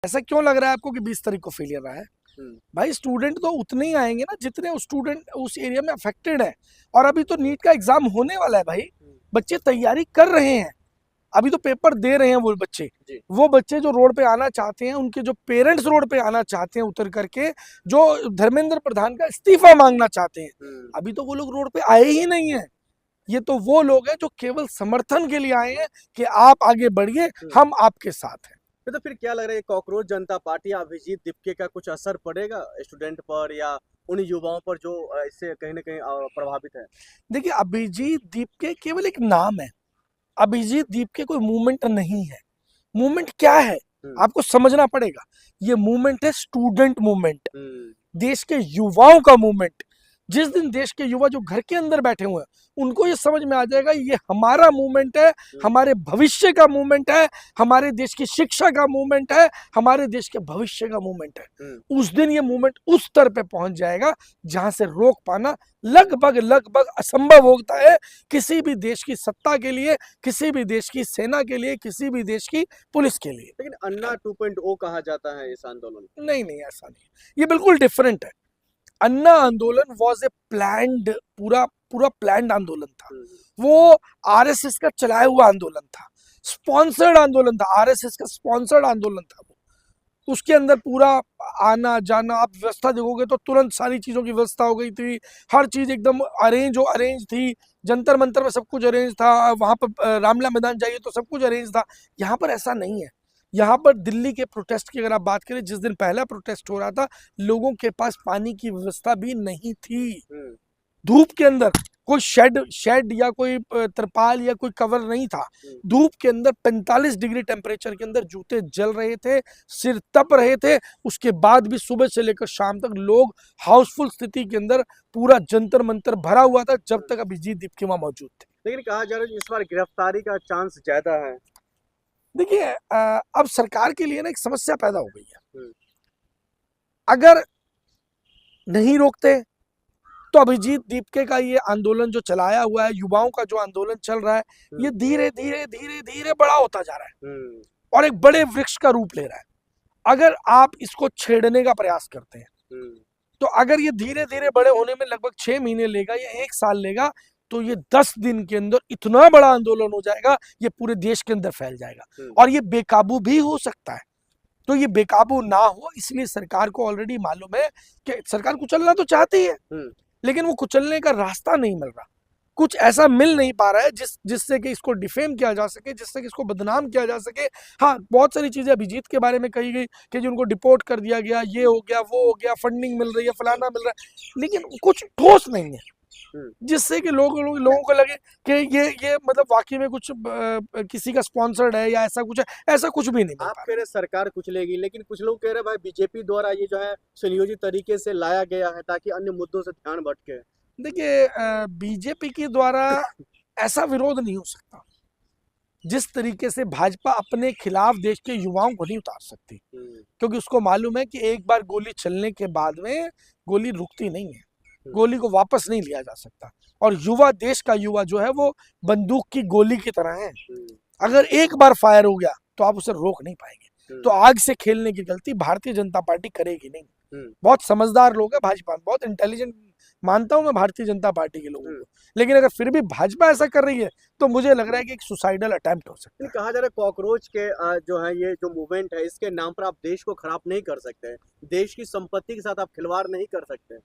ऐसा क्यों लग रहा है आपको कि 20 तारीख को फेलियर रहा है? भाई स्टूडेंट तो उतने ही आएंगे ना जितने स्टूडेंट उस एरिया में अफेक्टेड है। और अभी तो नीट का एग्जाम होने वाला है भाई, बच्चे तैयारी कर रहे हैं, अभी तो पेपर दे रहे हैं वो बच्चे जो रोड पे आना चाहते हैं, उनके जो पेरेंट्स रोड पे आना चाहते हैं उतर करके, जो धर्मेंद्र प्रधान का इस्तीफा मांगना चाहते हैं, अभी तो वो लोग रोड पे आए ही नहीं है। ये तो वो लोग हैं जो केवल समर्थन के लिए आए हैं कि आप आगे बढ़िए, हम आपके साथ हैं। तो फिर क्या लग रहा है, कॉकरोच जनता पार्टी अभिजीत दीपके का कुछ असर पड़ेगा स्टूडेंट पर या उन युवाओं पर जो इससे कहीं ना कहीं प्रभावित है? देखिए, अभिजीत दीपके केवल एक नाम है, अभिजीत दीपके कोई मूवमेंट नहीं है। मूवमेंट क्या है आपको समझना पड़ेगा। ये मूवमेंट है स्टूडेंट मूवमेंट, देश के युवाओं का मूवमेंट। जिस दिन देश के युवा जो घर के अंदर बैठे हुए हैं उनको ये समझ में आ जाएगा ये हमारा मूवमेंट है, हमारे भविष्य का मूवमेंट है, हमारे देश की शिक्षा का मूवमेंट है, हमारे देश के भविष्य का मूवमेंट है। उस दिन ये मूवमेंट उस स्तर पे पहुंच जाएगा जहां से रोक पाना लगभग असंभव होता है किसी भी देश की सत्ता के लिए, किसी भी देश की सेना के लिए, किसी भी देश की पुलिस के लिए। लेकिन अन्ना 2.0 कहा जाता है इस आंदोलन। नहीं, ऐसा नहीं, ये बिल्कुल डिफरेंट है। अन्ना आंदोलन वॉज ए प्लान्ड, पूरा प्लान्ड आंदोलन था। वो आरएसएस का चलाया हुआ आंदोलन था, स्पॉन्सर्ड आंदोलन था, आरएसएस का स्पॉन्सर्ड आंदोलन था वो। उसके अंदर पूरा आना जाना, आप व्यवस्था देखोगे तो तुरंत सारी चीजों की व्यवस्था हो गई थी, हर चीज एकदम अरेंज थी। जंतर मंतर में सब कुछ अरेंज था, वहां पर रामलीला मैदान जाइए तो सब कुछ अरेंज था। यहाँ पर ऐसा नहीं है। यहाँ पर दिल्ली के प्रोटेस्ट की अगर आप बात करें, जिस दिन पहला प्रोटेस्ट हो रहा था, लोगों के पास पानी की व्यवस्था भी नहीं थी। धूप के अंदर कोई शेड या कोई तरपाल या कोई कवर नहीं था। धूप के अंदर 45 डिग्री टेम्परेचर के अंदर जूते जल रहे थे, सिर तप रहे थे। उसके बाद भी सुबह से लेकर शाम तक लोग हाउसफुल स्थिति के अंदर, पूरा जंतर मंतर भरा हुआ था जब तक अभिजीत दीपके वहां मौजूद थे। लेकिन कहा जा रहा है इस बार गिरफ्तारी का चांस ज्यादा है। देखिए, अब सरकार के लिए ना एक समस्या पैदा हो गई है। अगर नहीं रोकते तो अभिजीत दीपके का ये आंदोलन जो चलाया हुआ है, युवाओं का जो आंदोलन चल रहा है, ये धीरे धीरे बड़ा होता जा रहा है और एक बड़े वृक्ष का रूप ले रहा है। अगर आप इसको छेड़ने का प्रयास करते हैं तो अगर ये धीरे धीरे बड़े होने में लगभग 6 महीने लेगा या 1 साल लेगा, तो ये 10 दिन के अंदर इतना बड़ा आंदोलन हो जाएगा, ये पूरे देश के अंदर फैल जाएगा और ये बेकाबू भी हो सकता है। तो ये बेकाबू ना हो, इसलिए सरकार को ऑलरेडी मालूम है कि सरकार कुचलना तो चाहती है, लेकिन वो कुचलने का रास्ता नहीं मिल रहा, कुछ ऐसा मिल नहीं पा रहा है जिससे कि इसको डिफेम किया जा सके, जिससे कि इसको बदनाम किया जा सके। हाँ, बहुत सारी चीजें अभिजीत के बारे में कही गई कि जिनको डिपोर्ट कर दिया गया, ये हो गया, वो हो गया, फंडिंग मिल रही है, फलाना मिल रहा है, लेकिन कुछ ठोस नहीं है जिससे कि लोगों को लगे कि ये मतलब वाकई में कुछ किसी का स्पॉन्सर्ड है या ऐसा कुछ है। ऐसा कुछ भी नहीं। आप कह रहे सरकार कुचलेगी, लेकिन कुछ लोग कह रहे भाई बीजेपी द्वारा ये जो है सुनियोजित तरीके से लाया गया है ताकि अन्य मुद्दों से ध्यान भटके। देखिए, बीजेपी के द्वारा ऐसा विरोध नहीं हो सकता। जिस तरीके से भाजपा अपने खिलाफ देश के युवाओं को नहीं उतार सकती, क्योंकि उसको मालूम है कि एक बार गोली चलने के बाद में गोली रुकती नहीं है, गोली को वापस नहीं लिया जा सकता। और युवा, देश का युवा जो है वो बंदूक की गोली की तरह है, अगर एक बार फायर हो गया तो आप उसे रोक नहीं पाएंगे। तो आग से खेलने की गलती भारतीय जनता पार्टी करेगी नहीं। बहुत समझदार लोग हैं भाजपा, बहुत इंटेलिजेंट मानता हूं मैं भारतीय जनता पार्टी के लोगों को, लेकिन अगर फिर भी भाजपा ऐसा कर रही है तो मुझे लग रहा है कि एक सुसाइडल अटेम्प्ट हो सकता है। कहा जा रहा है कॉकरोच के जो है ये जो मूवमेंट है, इसके नाम पर आप देश को खराब नहीं कर सकते, देश की संपत्ति के साथ आप खिलवाड़ नहीं कर सकते।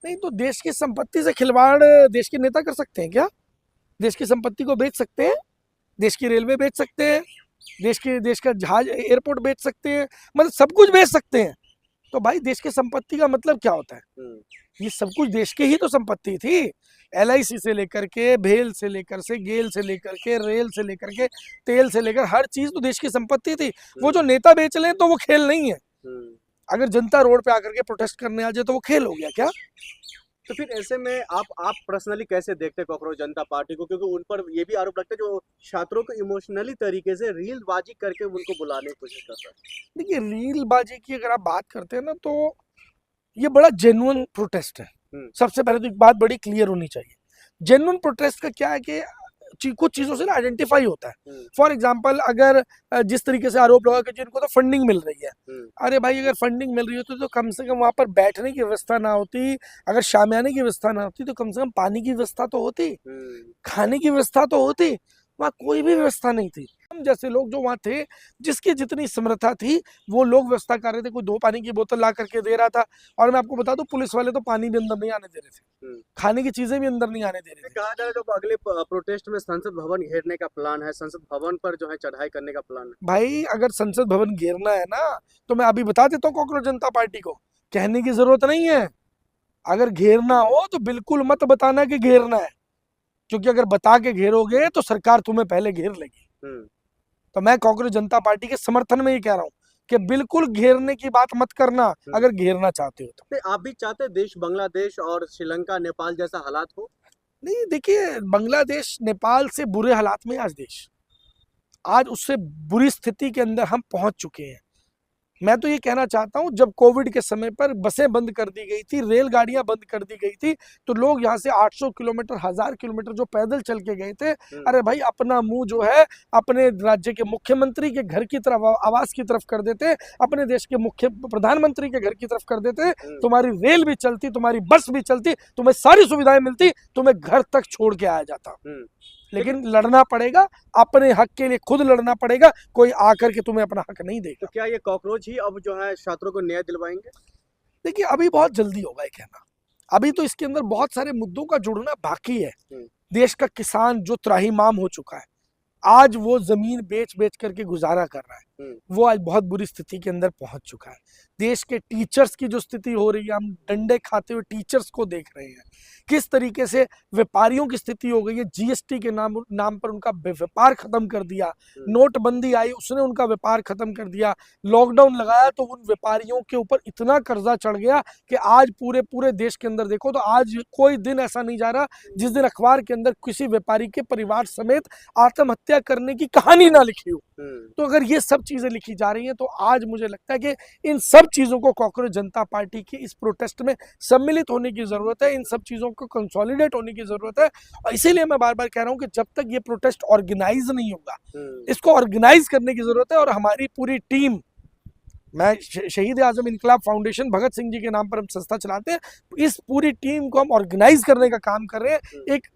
नहीं तो देश की संपत्ति से खिलवाड़ देश के नेता कर सकते हैं क्या? देश की संपत्ति को बेच सकते हैं, देश की रेलवे बेच सकते हैं, देश का जहाज एयरपोर्ट बेच सकते हैं, मतलब सब कुछ बेच सकते हैं। तो भाई देश की संपत्ति का मतलब क्या होता है? ये सब कुछ देश की ही तो संपत्ति थी। LIC से लेकर के, भेल से लेकर से, गेल से लेकर के, रेल से लेकर के, तेल से लेकर हर चीज तो देश की संपत्ति थी। वो जो नेता बेच लें तो वो खेल नहीं है। अगर जनता रोड पे आकर के प्रोटेस्ट करने आ जाए तो वो खेल हो गया क्या? तो फिर ऐसे में आप पर्सनली कैसे देखते हैं कॉकरोच जनता पार्टी को, क्योंकि उन पर ये भी आरोप लगता है जो छात्रों को इमोशनली तरीके से रीलबाजी करके उनको बुलाने की कोशिश करता है। देखिए, रीलबाजी की अगर आप बात करते हैं ना तो ये बड़ा जेन्युइन प्रोटेस्ट है। सबसे पहले तो एक बात बड़ी क्लियर होनी चाहिए, जेन्युइन प्रोटेस्ट का क्या है कि कुछ चीजों से ना आइडेंटिफाई होता है। हम्म, फॉर एग्जाम्पल, अगर जिस तरीके से आरोप लगा कि जिनको तो फंडिंग मिल रही है, हम्म, अरे भाई अगर फंडिंग मिल रही होती तो कम से कम वहां पर बैठने की व्यवस्था ना होती, अगर शामियाने की व्यवस्था ना होती तो कम से कम पानी की व्यवस्था तो होती, हम्म, खाने की व्यवस्था तो होती। वहाँ कोई भी व्यवस्था नहीं थी। हम जैसे लोग जो वहाँ थे, जिसकी जितनी समर्था थी वो लोग व्यवस्था कर रहे थे। कोई 2 पानी की बोतल ला करके दे रहा था, और मैं आपको बता दूं पुलिस वाले तो पानी भी अंदर नहीं आने दे रहे थे, हम्म। खाने की चीजें भी अंदर नहीं आने दे रहे थे। कहा जा रहा है जो अगले प्रोटेस्ट में संसद भवन घेरने का प्लान है, संसद भवन पर जो है चढ़ाई करने का प्लान है। भाई अगर संसद भवन घेरना है ना, तो मैं अभी बता देता हूँ कॉकरोच जनता पार्टी को, कहने की जरूरत नहीं है। अगर घेरना हो तो बिल्कुल मत बताना कि घेरना है, क्योंकि अगर बता के घेरोगे तो सरकार तुम्हें पहले घेर लेगी। हम्म, तो मैं कांग्रेस जनता पार्टी के समर्थन में ये कह रहा हूँ कि बिल्कुल घेरने की बात मत करना, अगर घेरना चाहते हो तो। नहीं, आप भी चाहते हैं देश बांग्लादेश और श्रीलंका नेपाल जैसा हालात हो? नहीं देखिए, बांग्लादेश नेपाल से बुरे हालात में आज देश, आज उससे बुरी स्थिति के अंदर हम पहुंच चुके हैं। मैं तो ये कहना चाहता हूं, जब कोविड के समय पर बसें बंद कर दी गई थी, रेलगाड़ियां बंद कर दी गई थी, तो लोग यहाँ से 800 किलोमीटर 1000 किलोमीटर जो पैदल चल के गए थे, अरे भाई अपना मुंह जो है अपने राज्य के मुख्यमंत्री के घर की तरफ, आवास की तरफ कर देते, अपने देश के मुख्य प्रधानमंत्री के घर की तरफ कर देते, तुम्हारी रेल भी चलती, तुम्हारी बस भी चलती, तुम्हें सारी सुविधाएं मिलती, तुम्हें घर तक छोड़ के आया जाता। लेकिन लड़ना पड़ेगा, अपने हक के लिए खुद लड़ना पड़ेगा, कोई आकर के तुम्हें अपना हक नहीं देगा। तो क्या ये कॉकरोच ही अब जो है छात्रों को न्याय दिलवाएंगे? देखिए अभी बहुत जल्दी होगा ये कहना, अभी तो इसके अंदर बहुत सारे मुद्दों का जुड़ना बाकी है। देश का किसान जो त्राहिमाम हो चुका है, आज वो जमीन बेच बेच करके गुजारा कर रहा है, वो आज बहुत बुरी स्थिति के अंदर पहुंच चुका है। देश के टीचर्स की जो स्थिति हो रही है, हम डंडे खाते हुए टीचर्स को देख रहे हैं, किस तरीके से व्यापारियों की स्थिति हो गई है। जीएसटी के नाम पर उनका व्यापार खत्म कर दिया, नोटबंदी आई उसने उनका व्यापार खत्म कर दिया, लॉकडाउन लगाया तो उन व्यापारियों के ऊपर इतना कर्जा चढ़ गया कि आज पूरे पूरे देश के अंदर देखो तो आज कोई दिन ऐसा नहीं जा रहा जिस दिन अखबार के अंदर किसी व्यापारी के परिवार समेत आत्महत्या करने की कहानी ना लिखी हो। तो अगर ये सब चीजें लिखी जा रही हैं, तो आज मुझे लगता है कि इन सब चीजों को कांग्रेस जनता पार्टी की इस प्रोटेस्ट में सम्मिलित होने की जरूरत है, इन सब चीजों को कंसोलिडेट होने की जरूरत है। और इसीलिए मैं बार बार कह रहा हूं कि जब तक ये प्रोटेस्ट ऑर्गेनाइज नहीं होगा, इसको ऑर्गेनाइज करने की जरूरत है। और हमारी पूरी टीम, मैं शहीद आजम इनकलाब फाउंडेशन भगत सिंह जी के नाम पर हम संस्था चलाते हैं, इस पूरी टीम को हम ऑर्गेनाइज करने का काम कर रहे हैं। एक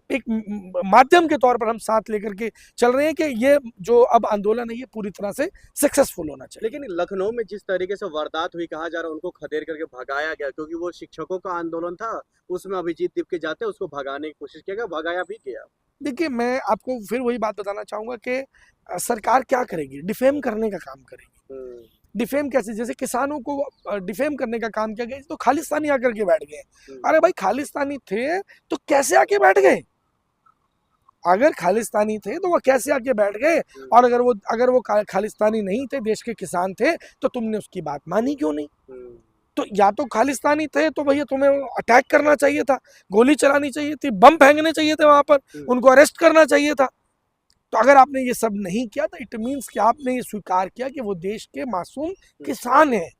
माध्यम के तौर पर हम साथ लेकर के चल रहे हैं कि ये जो अब आंदोलन है ये पूरी तरह से सक्सेसफुल होना चाहिए। लेकिन लखनऊ में जिस तरीके से वारदात हुई, कहा जा रहा है उनको खदेड़ करके भगाया गया, क्योंकि वो शिक्षकों का आंदोलन था, उसमें अभिजीत दीप के जाते उसको भगाने की कोशिश किया गया, भगाया भी गया। देखिए मैं आपको फिर वही बात बताना चाहूंगा कि सरकार क्या करेगी, डिफेम करने का काम करेगी। डिफेम कैसे, जैसे किसानों को डिफेम करने का काम किया गया, तो खालिस्तानी आकर के बैठ गए। अरे भाई खालिस्तानी थे तो कैसे आके बैठ गए? अगर खालिस्तानी थे तो वो कैसे आके बैठ गए? और अगर वो खालिस्तानी नहीं थे, देश के किसान थे, तो तुमने उसकी बात मानी क्यों नहीं? तो या तो खालिस्तानी थे तो भैया तुम्हें अटैक करना चाहिए था, गोली चलानी चाहिए थी, बम फेंकने चाहिए थे वहां पर, उनको अरेस्ट करना चाहिए था। तो अगर आपने ये सब नहीं किया तो इट मीन्स कि आपने ये स्वीकार किया कि वो देश के मासूम किसान हैं,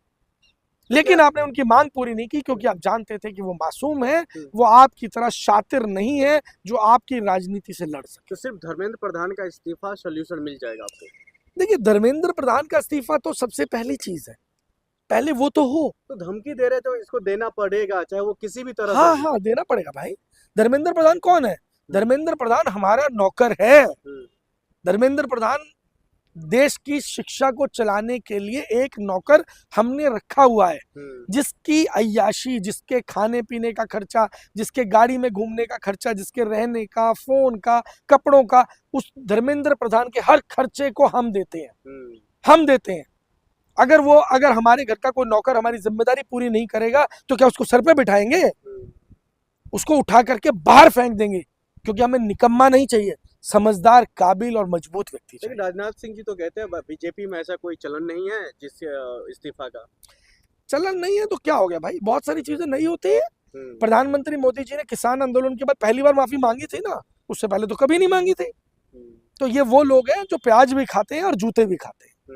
लेकिन आपने उनकी मांग पूरी नहीं की, क्योंकि आप जानते थे कि वो मासूम है, वो आपकी तरह शातिर नहीं है जो आपकी राजनीति से लड़ सके। तो सिर्फ धर्मेंद्र प्रधान का इस्तीफा सोल्यूशन मिल जाएगा आपको? देखिए धर्मेंद्र प्रधान का इस्तीफा तो सबसे पहली चीज है, पहले वो तो हो। तो धमकी दे रहे तो इसको देना पड़ेगा, चाहे वो किसी भी तरह हाँ हाँ देना पड़ेगा भाई। धर्मेंद्र प्रधान कौन है? धर्मेंद्र प्रधान हमारा नौकर है। धर्मेंद्र प्रधान देश की शिक्षा को चलाने के लिए एक नौकर हमने रखा हुआ है, जिसकी अय्याशी, जिसके खाने पीने का खर्चा, जिसके गाड़ी में घूमने का खर्चा, जिसके रहने का, फोन का, कपड़ों का, उस धर्मेंद्र प्रधान के हर खर्चे को हम देते हैं, हम देते हैं। अगर हमारे घर का कोई नौकर हमारी जिम्मेदारी पूरी नहीं करेगा तो क्या उसको सर पे बिठाएंगे? उसको उठा करके बाहर फेंक देंगे, क्योंकि हमें निकम्मा नहीं चाहिए, समझदार, काबिल और मजबूत व्यक्ति चाहिए। लेकिन राजनाथ सिंह जी तो कहते हैं बीजेपी में ऐसा कोई चलन नहीं है जिससे इस्तीफा का चलन नहीं है तो क्या हो गया भाई, बहुत सारी चीजें नहीं होती है। प्रधानमंत्री मोदी जी ने किसान आंदोलन के बाद पहली बार माफी मांगी थी ना, उससे पहले तो कभी नहीं मांगी थी। तो ये वो लोग हैं जो प्याज भी खाते हैं और जूते भी खाते हैं।